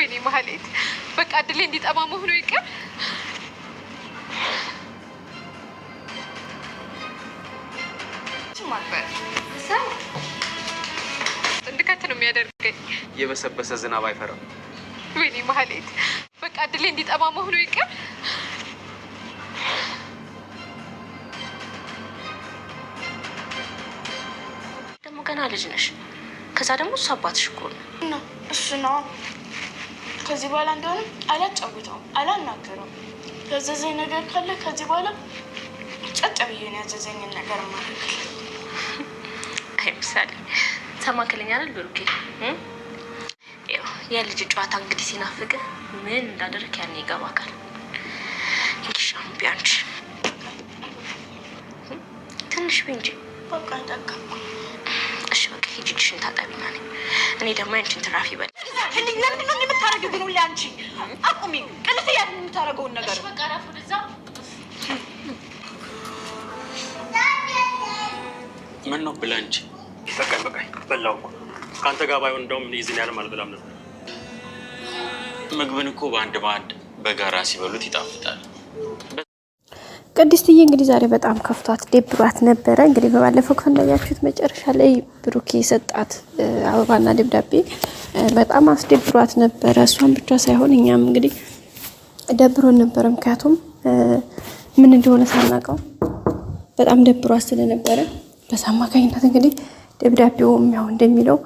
ወይኔ ማህሌት በቃ እድሌ እንዲጠማ መሆኑ ይቀር። ማክበር እንድከት ነው የሚያደርገኝ። የበሰበሰ ዝናብ አይፈራም። ወይኔ ማህሌት በቃ እድሌ እንዲጠማ መሆኑ ይቀር። ደግሞ ገና ልጅ ነሽ። ከዛ ደግሞ እሱ አባትሽ እኮ ነው። እሱ ነው። ከዚህ በኋላ እንደሆነ አላጫውተውም፣ አላናገረውም። ያዘዘኝ ነገር ካለ ከዚህ በኋላ ጨጭ ብዬ ነው ያዘዘኝን ነገር ማድረግ። አይ ምሳሌ ተማከለኛል ብሩኬ። የልጅ ጨዋታ እንግዲህ ሲናፍቅ ምን እንዳደረክ ያኔ ይገባካል። እንኪሻም ቢያንቺ ትንሽ ብንጂ በቃ ተቀበል። እሺ በቃ ሂጂሽን ታጠቢና ነኝ። እኔ ደግሞ ያንቺን ትራፊ ይበል። ለምንድን ነው የምታረጊው ግን ሁሌ አንቺ? አቁሚ። ቅልት ያንን የምታረገውን ነገር በቃ ራፉ ለዛ ምን ነው ብላ እንጂ በቃኝ በላው እኮ ካንተ ጋር ባይሆን እንደውም ይዝን ያለም አልበላም ነበር። ምግብን እኮ በአንድ ማዕድ በጋራ ሲበሉት ይጣፍጣል። ቅድስትዬ እንግዲህ ዛሬ በጣም ከፍቷት ደብሯት ነበረ። እንግዲህ በባለፈው ክፍል እንዳያችሁት መጨረሻ ላይ ብሩኬ የሰጣት አበባና ደብዳቤ በጣም አስደብሯት ነበረ። እሷን ብቻ ሳይሆን እኛም እንግዲህ ደብሮን ነበረ። ምክንያቱም ምን እንደሆነ ሳናውቀው በጣም ደብሯት ስለነበረ በዛ አማካኝነት እንግዲህ ደብዳቤውም ያው እንደሚለው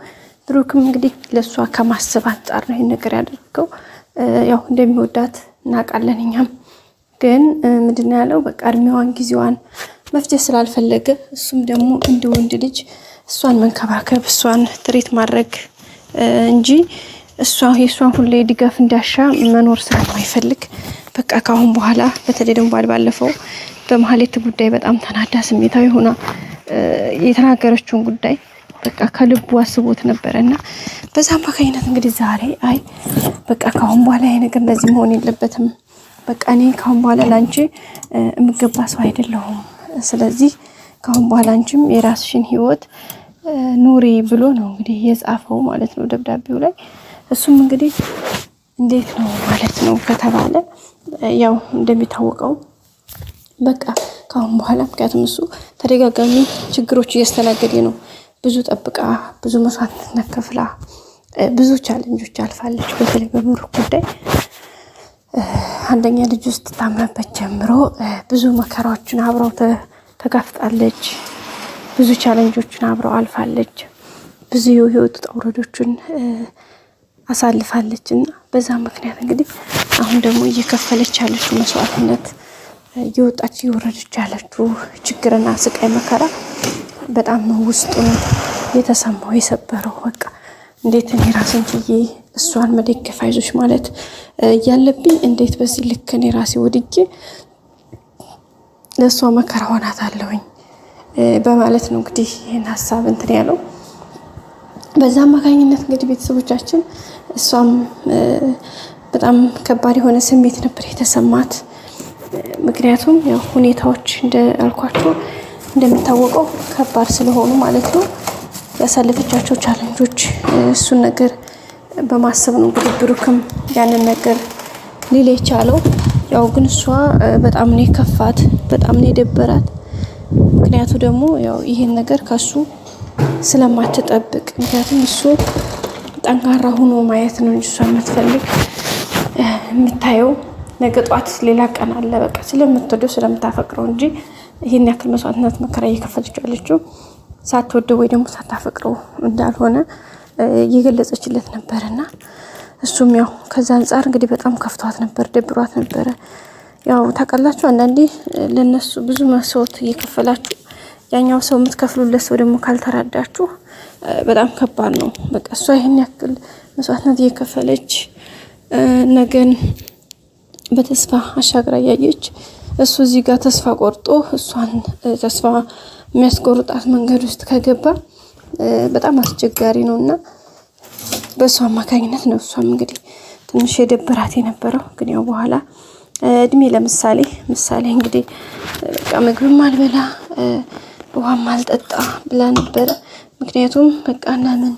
ብሩክም እንግዲህ ለሷ ከማሰብ አንጻር ነው ይሄን ነገር ያደረገው። ያው እንደሚወዳት እናውቃለን። እኛም ግን ምንድነው ያለው በቃ እድሜዋን ጊዜዋን መፍጀት ስላልፈለገ እሱም ደግሞ እንደ ወንድ ልጅ እሷን መንከባከብ እሷን ትሪት ማድረግ እንጂ የእሷን ሁሌ ድጋፍ እንዳሻ መኖር ስለማይፈልግ በቃ ካሁን በኋላ በተለይ ደግሞ ባለፈው በማህሌት ጉዳይ በጣም ተናዳ ስሜታዊ ሆና የተናገረችውን ጉዳይ በቃ ከልቡ አስቦት ነበርና በዛ አማካኝነት እንግዲህ ዛሬ አይ በቃ ካሁን በኋላ ይሄ ነገር እንደዚህ መሆን የለበትም። በቃ እኔ ካሁን በኋላ ላንቺ የምገባ ሰው አይደለሁም። ስለዚህ ካሁን በኋላ አንቺም የራስሽን ህይወት ኑሪ ብሎ ነው እንግዲህ የጻፈው ማለት ነው ደብዳቤው ላይ። እሱም እንግዲህ እንዴት ነው ማለት ነው ከተባለ ያው እንደሚታወቀው በቃ ካሁን በኋላ ምክንያቱም እሱ ተደጋጋሚ ችግሮች እያስተናገደ ነው። ብዙ ጠብቃ ብዙ መስዋዕትነት ከፍላ ብዙ ቻሌንጆች አልፋለች። በተለይ በብሩክ ጉዳይ አንደኛ ልጅ ውስጥ ታመመበት ጀምሮ ብዙ መከራዎችን አብረው ተጋፍጣለች። ብዙ ቻሌንጆችን አብረው አልፋለች። ብዙ የህይወት ውጣ ውረዶችን አሳልፋለችና በዛ ምክንያት እንግዲህ አሁን ደግሞ እየከፈለች ያለችው መስዋዕትነት እየወጣች እየወረደች ያለችው ችግርና ስቃይ መከራ በጣም ውስጡን የተሰማው የሰበረው። በቃ እንዴት እኔ ራሴን ችዬ እሷን መደገፍ አይዞሽ ማለት ያለብኝ እንዴት በዚህ ልክ እኔ ራሴ ወድጄ ለእሷ መከራ ሆናታለሁኝ በማለት ነው እንግዲህ ይህን ሀሳብ እንትን ያለው። በዛ አማካኝነት እንግዲህ ቤተሰቦቻችን እሷም በጣም ከባድ የሆነ ስሜት ነበር የተሰማት። ምክንያቱም ያው ሁኔታዎች እንዳልኳቸው እንደሚታወቀው ከባድ ስለሆኑ ማለት ነው ያሳለፈቻቸው ቻሌንጆች እሱን ነገር በማሰብ ነው እንግዲህ ብሩክም ያንን ነገር ሊል የቻለው። ያው ግን እሷ በጣም ነው የከፋት፣ በጣም ነው የደበራት። ምክንያቱ ደግሞ ያው ይሄን ነገር ከሱ ስለማትጠብቅ ምክንያቱም እሱ ጠንካራ ሆኖ ማየት ነው እንጂ እሷ የምትፈልግ የምታየው ነገ ጧት ሌላ ቀን አለ በቃ ስለምትወደው ስለምታፈቅረው እንጂ ይሄን ያክል መስዋዕትነት መከራ እየከፈለች ያለችው ሳትወደው ወይ ደግሞ ሳታፈቅረው እንዳልሆነ እየገለጸችለት ነበርና እሱም ያው ከዛ አንፃር እንግዲህ በጣም ከፍቷት ነበር፣ ደብሯት ነበር። ያው ታውቃላችሁ አንዳንዴ ለነሱ ብዙ መስዋዕት እየከፈላችሁ ያኛው ሰው የምትከፍሉለት ሰው ደግሞ ካልተራዳችሁ በጣም ከባድ ነው። በቃ እሷ ይሄን ያክል መስዋዕትነት እየከፈለች ነገን በተስፋ አሻግራ ያየች እሱ እዚህ ጋር ተስፋ ቆርጦ እሷን ተስፋ የሚያስቆርጣት መንገድ ውስጥ ከገባ በጣም አስቸጋሪ ነውና በሷ አማካኝነት ነው እሷም እንግዲህ ትንሽ የደበራት የነበረው። ግን ያው በኋላ እድሜ ለምሳሌ እንግዲህ በቃ ምግብም አልበላ ውሃም አልጠጣ ብላ ነበረ። ምክንያቱም በቃ ለምን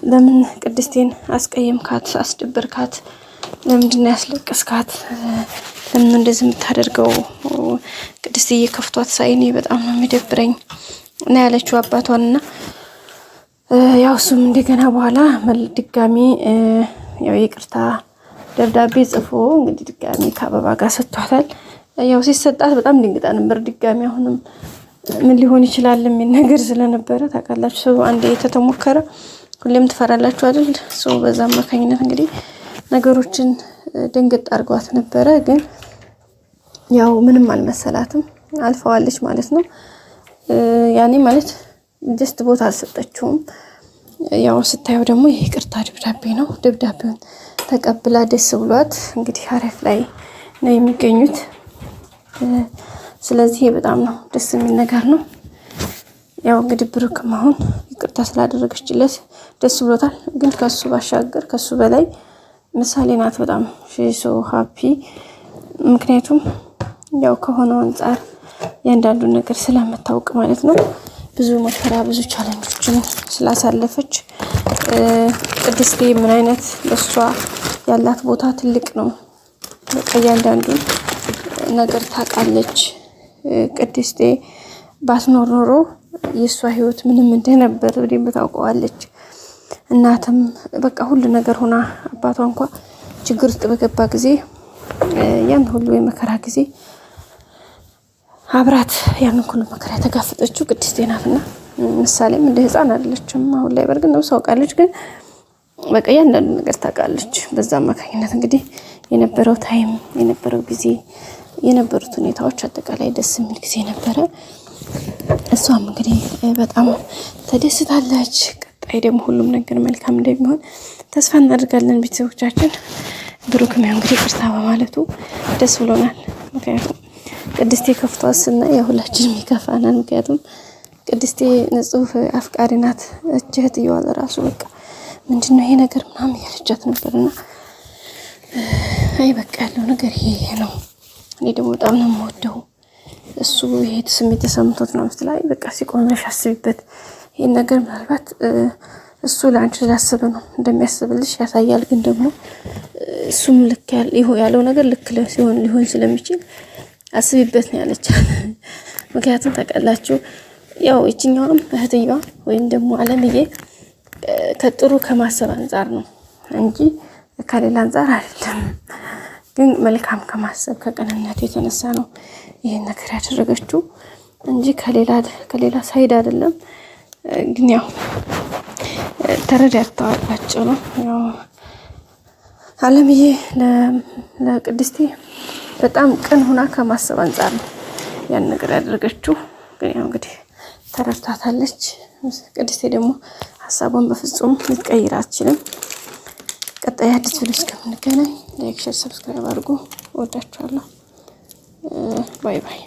ለምን ቅድስቴን አስቀየምካት? አስደበርካት? ለምንድነው ያስለቀስካት? ለምን እንደዚህ የምታደርገው? ቅድስትዬ ከፍቷት ሳይኔ በጣም ነው የሚደብረኝ እና ያለችው አባቷንና ያው እሱም እንደገና በኋላ ድጋሚ ያው ይቅርታ ደብዳቤ ጽፎ እንግዲህ ድጋሚ ከአበባ ጋር ሰጥቷታል። ያው ሲሰጣት በጣም ድንግጣ ነበር። ድጋሚ አሁንም ምን ሊሆን ይችላል የሚል ነገር ስለነበረ ታውቃላችሁ፣ ሰው አንዴ የተሞከረ ሁሌም ትፈራላችሁ አይደል? ሰው በዛ አማካኝነት እንግዲህ ነገሮችን ድንግጥ አድርጓት ነበረ። ግን ያው ምንም አልመሰላትም፣ አልፈዋለች ማለት ነው። ያኔ ማለት ጀስት ቦታ አልሰጠችውም። ያው ስታየው ደግሞ የይቅርታ ደብዳቤ ነው። ደብዳቤውን ተቀብላ ደስ ብሏት እንግዲህ አሪፍ ላይ ነው የሚገኙት። ስለዚህ በጣም ነው ደስ የሚል ነገር ነው። ያው እንግዲህ ብሩክም አሁን ይቅርታ ስላደረገችለት ደስ ብሎታል። ግን ከሱ ባሻገር ከሱ በላይ ምሳሌ ናት። በጣም ሶ ሃፒ። ምክንያቱም ያው ከሆነው አንጻር ያንዳንዱን ነገር ስለምታውቅ ማለት ነው። ብዙ መከራ ብዙ ቻሌንጆችን ስላሳለፈች ቅድስቴ ምን አይነት ለሷ ያላት ቦታ ትልቅ ነው። በቃ እያንዳንዱን ነገር ታውቃለች። ቅድስቴ ባትኖር ኖሮ የእሷ ህይወት ምንም እንደነበር በደንብ ታውቀዋለች። እናትም በቃ ሁሉ ነገር ሆና አባቷ እንኳ ችግር ውስጥ በገባ ጊዜ ያን ሁሉ የመከራ ጊዜ አብራት ያን ሁሉ መከራ የተጋፈጠችው ቅድስቴ ናትና ምሳሌም እንደ ህፃን አይደለችም። አሁን ላይ በርግጥ ነው ሳውቃለች፣ ግን በቃ ያንዳንዱ ነገር ታውቃለች። በዛ አማካኝነት እንግዲህ የነበረው ታይም የነበረው ጊዜ የነበሩት ሁኔታዎች አጠቃላይ ደስ የሚል ጊዜ ነበረ። እሷም እንግዲህ በጣም ተደስታለች። ቀጣይ ደግሞ ሁሉም ነገር መልካም እንደሚሆን ተስፋ እናደርጋለን። ቤተሰቦቻችን ብሩክም ያው እንግዲህ ይቅርታ በማለቱ ደስ ብሎናል። ምክንያቱም ቅድስቴ ከፍቷት ስናይ የሁላችንም ይከፋናል። ምክንያቱም ቅድስቴ ንጹህ አፍቃሪ ናት። እህትየዋ ለራሱ በቃ ምንድነው ይሄ ነገር ምናምን እያለቻት ነበርና አይ በቃ ያለው ነገር ይሄ ነው። እኔ ደግሞ በጣም ነው የምወደው እሱ ይሄ ስሜት ተሰምቶት ነው ምትላይ በቃ ሲቆመሽ አስቢበት። ይሄን ነገር ምናልባት እሱ ለአንቺ ስላሰበ ነው እንደሚያስብልሽ ያሳያል። ግን ደግሞ እሱም ልክ ያለው ነገር ልክ ሊሆን ስለሚችል አስቢበት ነው ያለቻት። ምክንያቱም ታውቃላችሁ ያው እቺኛውም እህትየዋ ወይም ደግሞ አለምዬ ከጥሩ ከማሰብ አንፃር ነው እንጂ ከሌላ አንፃር አይደለም። ግን መልካም ከማሰብ ከቅንነት የተነሳ ነው ይሄን ነገር ያደረገችው እንጂ ከሌላ ሳይድ አይደለም። ግን ያው ተረዳታላችሁ ነው ያው አለምዬ ለቅድስቴ በጣም ቅን ሆና ከማሰብ አንፃር ነው ያን ነገር ያደረገችው። ግን ያው እንግዲህ ተረድታታለች። ቅድስቴ ደግሞ ሀሳቧን በፍጹም ልትቀይር አትችልም። ቀጣይ አዲስ ቪዲዮ እስከምንገናኝ ላይክ፣ ሼር፣ ሰብስክራይብ አድርጉ። ወዳችኋለሁ። ባይ ባይ።